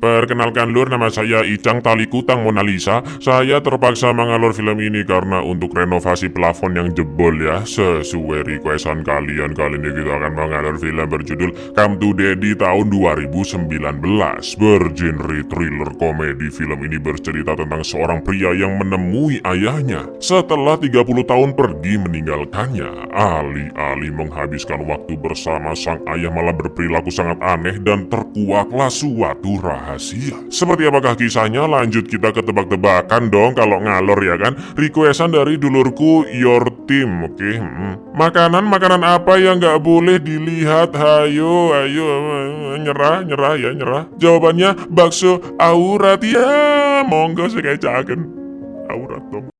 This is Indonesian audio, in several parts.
Perkenalkan lur, nama saya Icang Talikutang Mona Lisa. Saya terpaksa mengalur film ini karena untuk renovasi plafon yang jebol ya. Sesuai requestan kalian, kali ini kita akan mengalur film berjudul Come to Daddy tahun 2019. Bergenre thriller komedi, film ini bercerita tentang seorang pria yang menemui ayahnya setelah 30 tahun pergi meninggalkannya. Alih-alih menghabiskan waktu bersama sang ayah, malah berperilaku sangat aneh dan terkuaklah suatu rahasia. Seperti apakah kisahnya? Lanjut kita ke tebak-tebakan dong kalau ngalor ya kan. Requestan dari dulurku Your Team. Oke. Makanan apa yang nggak boleh dilihat? Hayo nyerah ya. Jawabannya bakso aurat ya. Monggo sekecaken aurat dong.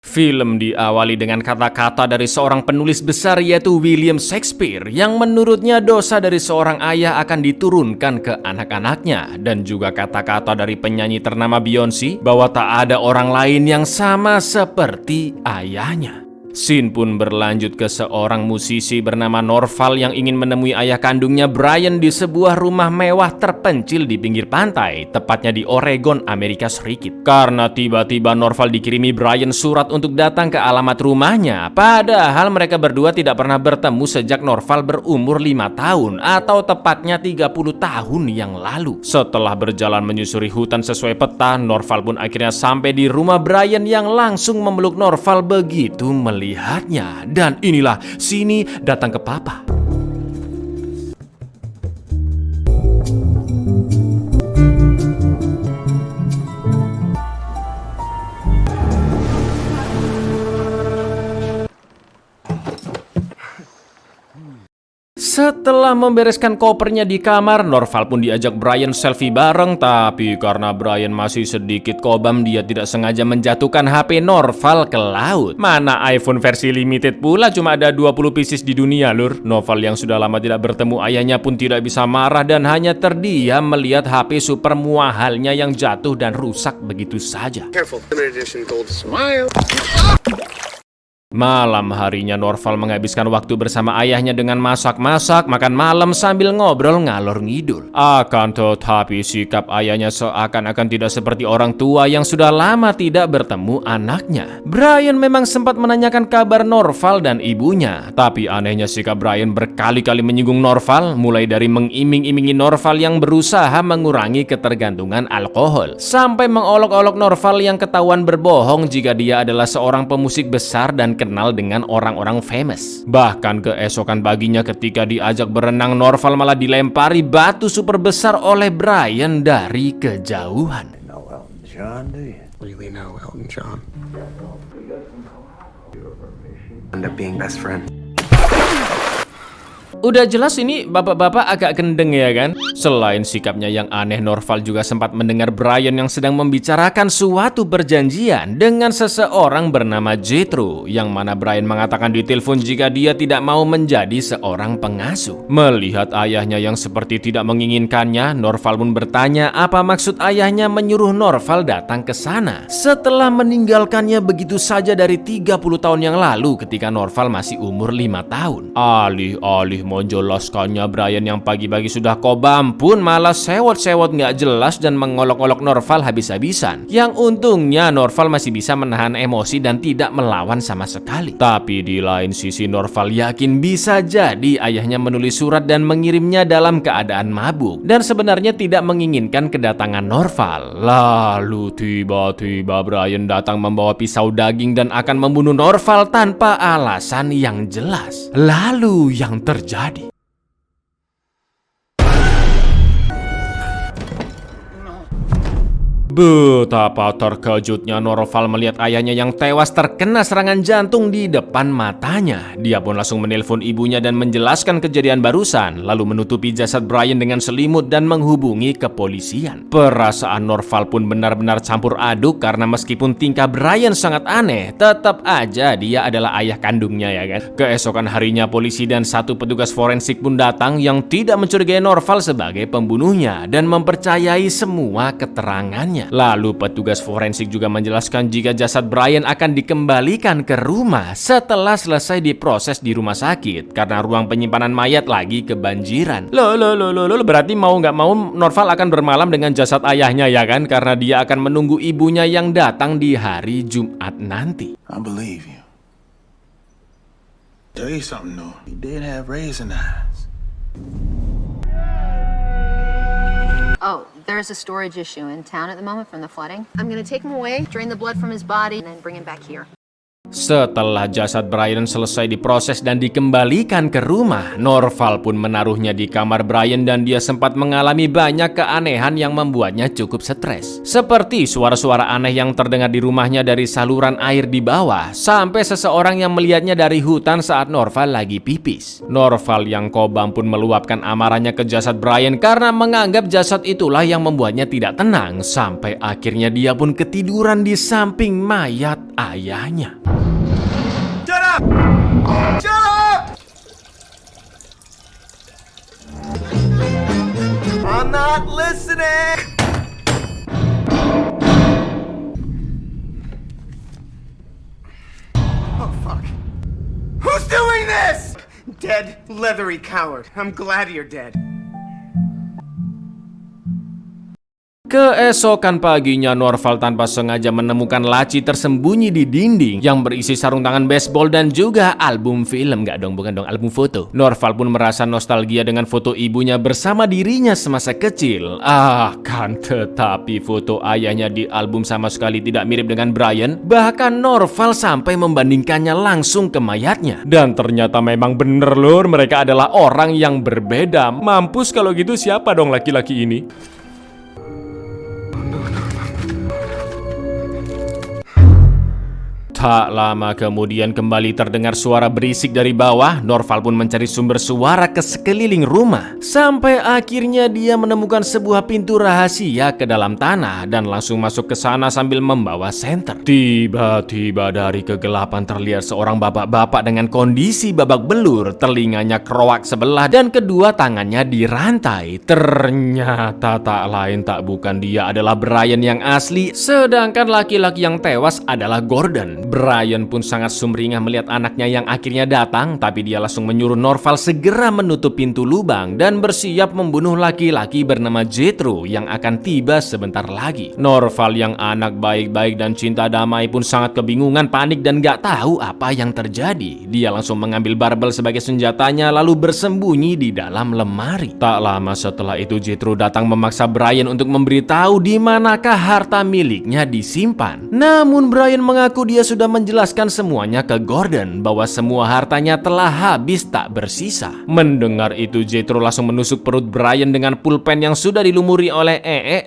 Film diawali dengan kata-kata dari seorang penulis besar yaitu William Shakespeare yang menurutnya dosa dari seorang ayah akan diturunkan ke anak-anaknya, dan juga kata-kata dari penyanyi ternama Beyonce bahwa tak ada orang lain yang sama seperti ayahnya. Scene pun berlanjut ke seorang musisi bernama Norval yang ingin menemui ayah kandungnya Brian di sebuah rumah mewah terpencil di pinggir pantai, tepatnya di Oregon, Amerika Serikat. Karena tiba-tiba Norval dikirimi Brian surat untuk datang ke alamat rumahnya, padahal mereka berdua tidak pernah bertemu sejak Norval berumur 5 tahun atau tepatnya 30 tahun yang lalu. Setelah berjalan menyusuri hutan sesuai peta, Norval pun akhirnya sampai di rumah Brian yang langsung memeluk Norval begitu melihatnya. Dan inilah sini datang ke papa. Setelah membereskan kopernya di kamar, Norval pun diajak Brian selfie bareng. Tapi karena Brian masih sedikit kobam, dia tidak sengaja menjatuhkan HP Norval ke laut. Mana iPhone versi limited pula, cuma ada 20 pieces di dunia lur. Norval yang sudah lama tidak bertemu ayahnya pun tidak bisa marah dan hanya terdiam melihat HP super muahalnya yang jatuh dan rusak begitu saja. Careful, limited edition gold smile. Malam harinya Norval menghabiskan waktu bersama ayahnya dengan masak-masak, makan malam sambil ngobrol ngalor ngidul. Akan tetapi sikap ayahnya seakan-akan tidak seperti orang tua yang sudah lama tidak bertemu anaknya. Brian memang sempat menanyakan kabar Norval dan ibunya, tapi anehnya sikap Brian berkali-kali menyinggung Norval, mulai dari mengiming-imingi Norval yang berusaha mengurangi ketergantungan alkohol, sampai mengolok-olok Norval yang ketahuan berbohong jika dia adalah seorang pemusik besar dan kenal dengan orang-orang famous. Bahkan keesokan paginya ketika diajak berenang, Norval malah dilempari batu super besar oleh Brian dari kejauhan. Know Elton John, do you? Really know Elton John? End up being best friend. Udah jelas ini bapak-bapak agak gendeng ya kan? Selain sikapnya yang aneh, Norval juga sempat mendengar Brian yang sedang membicarakan suatu perjanjian dengan seseorang bernama Jethro, yang mana Brian mengatakan di telepon jika dia tidak mau menjadi seorang pengasuh. Melihat ayahnya yang seperti tidak menginginkannya, Norval pun bertanya apa maksud ayahnya menyuruh Norval datang ke sana setelah meninggalkannya begitu saja dari 30 tahun yang lalu ketika Norval masih umur 5 tahun. Alih-alih menjelaskannya, Brian yang pagi-pagi sudah kobam pun malah sewot-sewot nggak jelas dan mengolok-olok Norval habis-habisan. Yang untungnya Norval masih bisa menahan emosi dan tidak melawan sama sekali. Tapi di lain sisi Norval yakin bisa jadi ayahnya menulis surat dan mengirimnya dalam keadaan mabuk dan sebenarnya tidak menginginkan kedatangan Norval. Lalu tiba-tiba Brian datang membawa pisau daging dan akan membunuh Norval tanpa alasan yang jelas. Lalu yang terjadi, betapa terkejutnya Norval melihat ayahnya yang tewas terkena serangan jantung di depan matanya. Dia pun langsung menelpon ibunya dan menjelaskan kejadian barusan, lalu menutupi jasad Brian dengan selimut dan menghubungi kepolisian. Perasaan Norval pun benar-benar campur aduk karena meskipun tingkah Brian sangat aneh, tetap aja dia adalah ayah kandungnya ya kan. Keesokan harinya polisi dan satu petugas forensik pun datang yang tidak mencurigai Norval sebagai pembunuhnya dan mempercayai semua keterangannya. ayahnya. Lalu petugas forensik juga menjelaskan jika jasad Brian akan dikembalikan ke rumah setelah selesai diproses di rumah sakit karena ruang penyimpanan mayat lagi kebanjiran. Loh, berarti mau nggak mau Norval akan bermalam dengan jasad ayahnya ya kan? Karena dia akan menunggu ibunya yang datang di hari Jumat nanti. I believe you. Tell you something though, he did have raisin eyes. Oh, there's a storage issue in town at the moment from the flooding. I'm gonna take him away, drain the blood from his body, and then bring him back here. Setelah jasad Brian selesai diproses dan dikembalikan ke rumah, Norval pun menaruhnya di kamar Brian dan dia sempat mengalami banyak keanehan yang membuatnya cukup stres. Seperti suara-suara aneh yang terdengar di rumahnya dari saluran air di bawah, sampai seseorang yang melihatnya dari hutan saat Norval lagi pipis. Norval yang kobam pun meluapkan amarahnya ke jasad Brian karena menganggap jasad itulah yang membuatnya tidak tenang, sampai akhirnya dia pun ketiduran di samping mayat ayahnya. Shut up! I'm not listening! Oh, fuck. Who's doing this? Dead, leathery coward. I'm glad you're dead. Keesokan paginya, Norval tanpa sengaja menemukan laci tersembunyi di dinding yang berisi sarung tangan baseball dan juga album film. Bukan dong, album foto. Norval pun merasa nostalgia dengan foto ibunya bersama dirinya semasa kecil. Tetapi foto ayahnya di album sama sekali tidak mirip dengan Brian. Bahkan Norval sampai membandingkannya langsung ke mayatnya. Dan ternyata memang bener lur, mereka adalah orang yang berbeda. Mampus kalau gitu, siapa dong laki-laki ini? Tak lama kemudian kembali terdengar suara berisik dari bawah. Norval pun mencari sumber suara ke sekeliling rumah. Sampai akhirnya dia menemukan sebuah pintu rahasia ke dalam tanah dan langsung masuk ke sana sambil membawa senter. Tiba-tiba dari kegelapan terlihat seorang bapak-bapak dengan kondisi babak belur, telinganya kroak sebelah dan kedua tangannya dirantai. Ternyata tak lain tak bukan dia adalah Brian yang asli, sedangkan laki-laki yang tewas adalah Gordon. Brian pun sangat sumringah melihat anaknya yang akhirnya datang, tapi dia langsung menyuruh Norval segera menutup pintu lubang dan bersiap membunuh laki-laki bernama Jethro yang akan tiba sebentar lagi. Norval yang anak baik-baik dan cinta damai pun sangat kebingungan, panik dan gak tahu apa yang terjadi. Dia langsung mengambil barbel sebagai senjatanya lalu bersembunyi di dalam lemari. Tak lama setelah itu Jethro datang memaksa Brian untuk memberitahu di manakah harta miliknya disimpan. Namun Brian mengaku dia sudah menjelaskan semuanya ke Gordon bahwa semua hartanya telah habis tak bersisa. Mendengar itu Jethro langsung menusuk perut Brian dengan pulpen yang sudah dilumuri oleh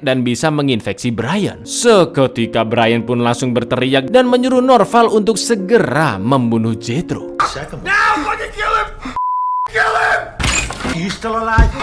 dan bisa menginfeksi Brian. Seketika Brian pun langsung berteriak dan menyuruh Norval untuk segera membunuh Jethro. Now fucking kill him! Kill him! You still alive?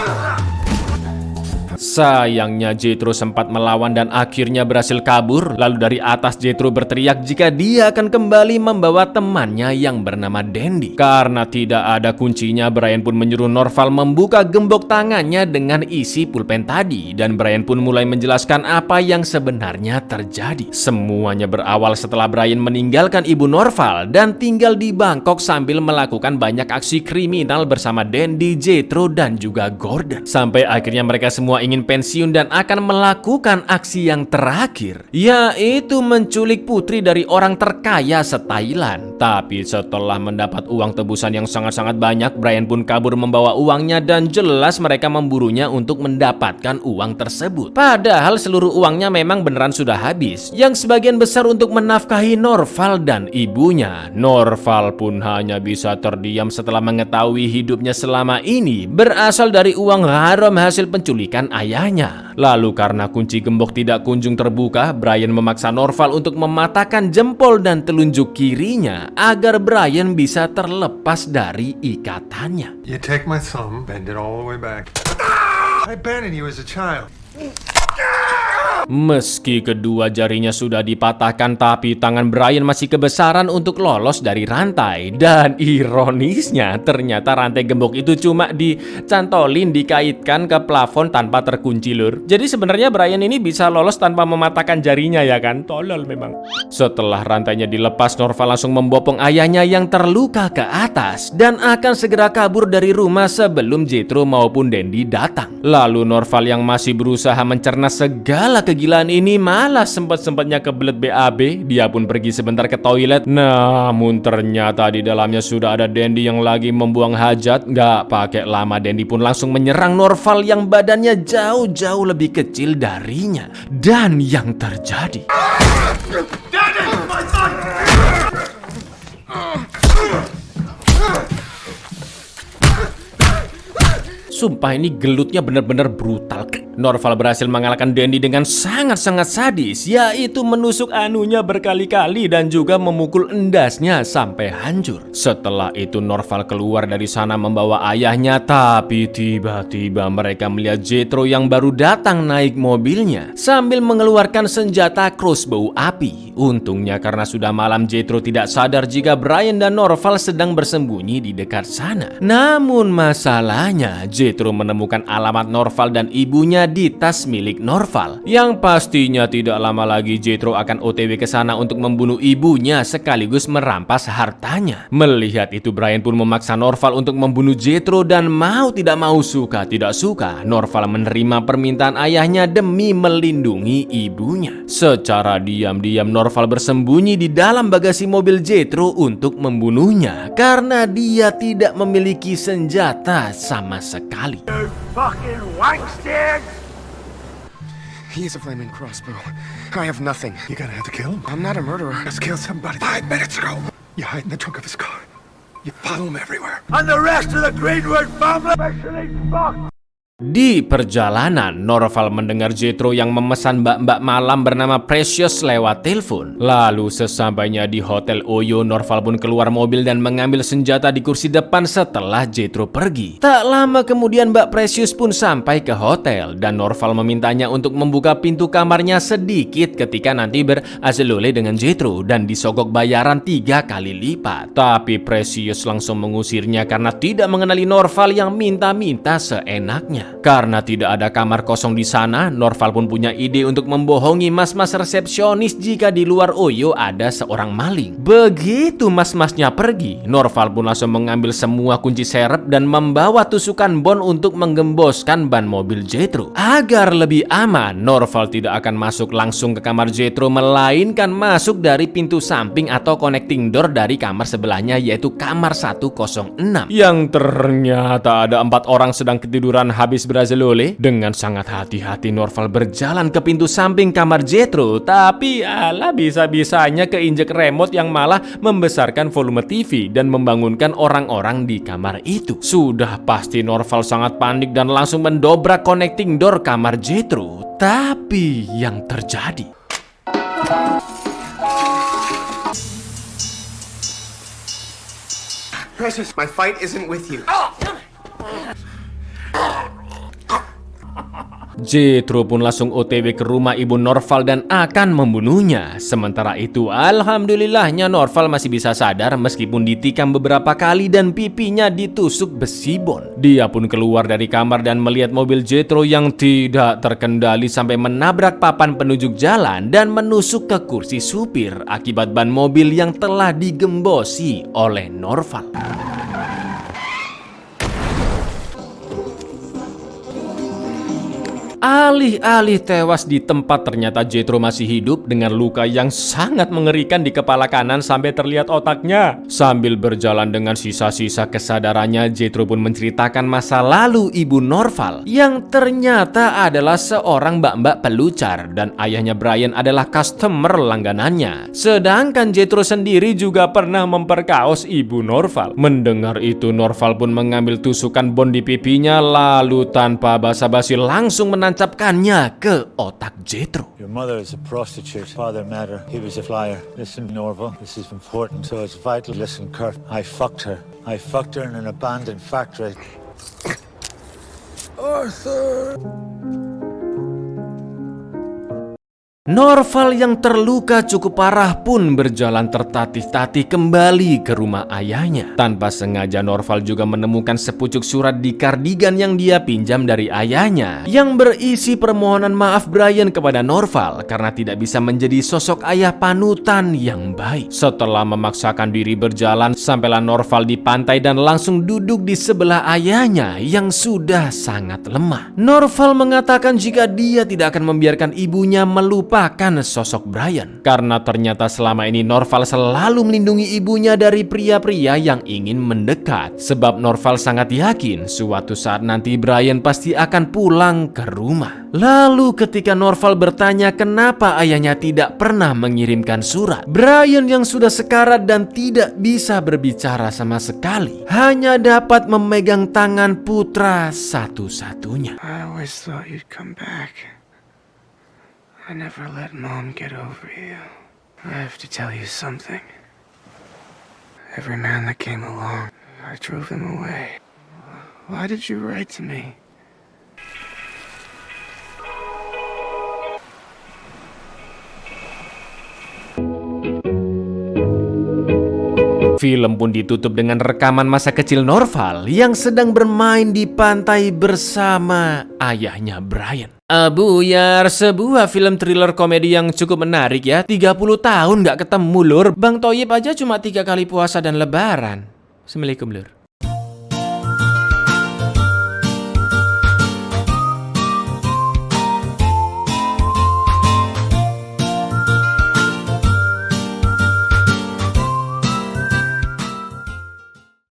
Sayangnya Jethro sempat melawan dan akhirnya berhasil kabur. Lalu dari atas Jethro berteriak jika dia akan kembali membawa temannya yang bernama Dandy. Karena tidak ada kuncinya, Brian pun menyuruh Norval membuka gembok tangannya dengan isi pulpen tadi. Dan Brian pun mulai menjelaskan apa yang sebenarnya terjadi. Semuanya berawal setelah Brian meninggalkan ibu Norval dan tinggal di Bangkok sambil melakukan banyak aksi kriminal bersama Dandy, Jethro dan juga Gordon. Sampai akhirnya mereka semua ingin pensiun dan akan melakukan aksi yang terakhir, yaitu menculik putri dari orang terkaya se-Thailand. Tapi setelah mendapat uang tebusan yang sangat-sangat banyak, Brian pun kabur membawa uangnya dan jelas mereka memburunya untuk mendapatkan uang tersebut. Padahal seluruh uangnya memang beneran sudah habis, yang sebagian besar untuk menafkahi Norval dan ibunya. Norval pun hanya bisa terdiam setelah mengetahui hidupnya selama ini berasal dari uang haram hasil penculikan ayahnya. Lalu karena kunci gembok tidak kunjung terbuka, Brian memaksa Norval untuk mematahkan jempol dan telunjuk kirinya agar Brian bisa terlepas dari ikatannya. You take my thumb, bend it all the way back. I abandoned you as a child. Meski kedua jarinya sudah dipatahkan, tapi tangan Brian masih kebesaran untuk lolos dari rantai. Dan ironisnya, ternyata rantai gembok itu cuma dicantolin, dikaitkan ke plafon tanpa terkunci, lur. Jadi sebenarnya Brian ini bisa lolos tanpa mematahkan jarinya, ya kan? Tolol memang. Setelah rantainya dilepas, Norval langsung membopong ayahnya yang terluka ke atas dan akan segera kabur dari rumah sebelum Jethro maupun Dandy datang. Lalu Norval yang masih berusaha mencerna segala kegilaan ini malah sempat-sempatnya kebelet BAB. Dia pun pergi sebentar ke toilet. Namun ternyata di dalamnya sudah ada Dandy yang lagi membuang hajat. Gak pakai lama Dandy pun langsung menyerang Norval yang badannya jauh-jauh lebih kecil darinya. Dan yang terjadi, sumpah ini gelutnya benar-benar brutal. Norval berhasil mengalahkan Dandy dengan sangat-sangat sadis, yaitu menusuk anunya berkali-kali dan juga memukul endasnya sampai hancur. Setelah itu Norval keluar dari sana membawa ayahnya, tapi tiba-tiba mereka melihat Jethro yang baru datang naik mobilnya sambil mengeluarkan senjata crossbow api. Untungnya karena sudah malam, Jethro tidak sadar jika Brian dan Norval sedang bersembunyi di dekat sana. Namun masalahnya, Jethro menemukan alamat Norval dan ibunya di tas milik Norval. Yang pastinya tidak lama lagi Jethro akan OTW ke sana untuk membunuh ibunya sekaligus merampas hartanya. Melihat itu Brian pun memaksa Norval untuk membunuh Jethro dan mau tidak mau, suka tidak suka, Norval menerima permintaan ayahnya demi melindungi ibunya. Secara diam-diam Norval bersembunyi di dalam bagasi mobil Jethro untuk membunuhnya karena dia tidak memiliki senjata sama sekali. You fucking wankstick! He has a flaming crossbow. I have nothing. You're gonna have to kill him. I'm not a murderer. Just killed somebody 5 minutes ago. You hide in the trunk of his car. You follow him everywhere. And the rest of the Greenwood family especially fucked. Di perjalanan, Norval mendengar Jethro yang memesan mbak-mbak malam bernama Precious lewat telepon. Lalu sesampainya di Hotel Oyo, Norval pun keluar mobil dan mengambil senjata di kursi depan setelah Jethro pergi. Tak lama kemudian Mbak Precious pun sampai ke hotel dan Norval memintanya untuk membuka pintu kamarnya sedikit ketika nanti berazalole dengan Jethro dan disogok bayaran 3 kali lipat. Tapi Precious langsung mengusirnya karena tidak mengenali Norval yang minta-minta seenaknya. Karena tidak ada kamar kosong di sana, Norval pun punya ide untuk membohongi mas-mas resepsionis jika di luar Oyo ada seorang maling. Begitu mas-masnya pergi, Norval pun langsung mengambil semua kunci serep dan membawa tusukan bon untuk menggemboskan ban mobil Jethro. Agar lebih aman, Norval tidak akan masuk langsung ke kamar Jethro, melainkan masuk dari pintu samping atau connecting door dari kamar sebelahnya, yaitu kamar 106. Yang ternyata ada 4 orang sedang ketiduran habis berazalole. Dengan sangat hati-hati Norval berjalan ke pintu samping kamar Jethro, tapi ala bisa-bisanya keinjek remote yang malah membesarkan volume TV dan membangunkan orang-orang di kamar itu. Sudah pasti Norval sangat panik dan langsung mendobrak connecting door kamar Jethro. Tapi yang terjadi, Precious, my fight isn't with you. Jethro pun langsung OTW ke rumah ibu Norval dan akan membunuhnya. Sementara itu, alhamdulillahnya Norval masih bisa sadar meskipun ditikam beberapa kali dan pipinya ditusuk besi bon. Dia pun keluar dari kamar dan melihat mobil Jethro yang tidak terkendali sampai menabrak papan penunjuk jalan dan menusuk ke kursi supir akibat ban mobil yang telah digembosi oleh Norval. Alih-alih tewas di tempat, ternyata Jethro masih hidup dengan luka yang sangat mengerikan di kepala kanan sampai terlihat otaknya. Sambil berjalan dengan sisa-sisa kesadarannya, Jethro pun menceritakan masa lalu ibu Norval yang ternyata adalah seorang mbak-mbak pelucar dan ayahnya Brian adalah customer langganannya. Sedangkan Jethro sendiri juga pernah memperkaos ibu Norval. Mendengar itu, Norval pun mengambil tusukan bon di pipinya lalu tanpa basa-basi langsung menancapkannya ke otak Jethro. Your mother is a prostitute. Father met her. He was a flyer. Listen, Norval, this is important, so it's vital. Listen, Kurt, I fucked her. I fucked her in an abandoned factory. Arthur! Norval yang terluka cukup parah pun berjalan tertatih-tatih kembali ke rumah ayahnya. Tanpa sengaja Norval juga menemukan sepucuk surat di kardigan yang dia pinjam dari ayahnya, yang berisi permohonan maaf Brian kepada Norval karena tidak bisa menjadi sosok ayah panutan yang baik. Setelah memaksakan diri berjalan, sampailah Norval di pantai dan langsung duduk di sebelah ayahnya yang sudah sangat lemah. Norval mengatakan jika dia tidak akan membiarkan ibunya melupakan sosok Brian, karena ternyata selama ini Norval selalu melindungi ibunya dari pria-pria yang ingin mendekat. Sebab Norval sangat yakin suatu saat nanti Brian pasti akan pulang ke rumah. Lalu ketika Norval bertanya kenapa ayahnya tidak pernah mengirimkan surat, Brian yang sudah sekarat dan tidak bisa berbicara sama sekali hanya dapat memegang tangan putra satu-satunya. I always thought you'd come back. I never let Mom get over you. I have to tell you something. Every man that came along, I drove them away. Why did you write to me? Film pun ditutup dengan rekaman masa kecil Norval yang sedang bermain di pantai bersama ayahnya Brian. Buyar, sebuah film thriller komedi yang cukup menarik ya. 30 tahun gak ketemu lur. Bang Toyib aja cuma 3 kali puasa dan lebaran. Assalamualaikum lur.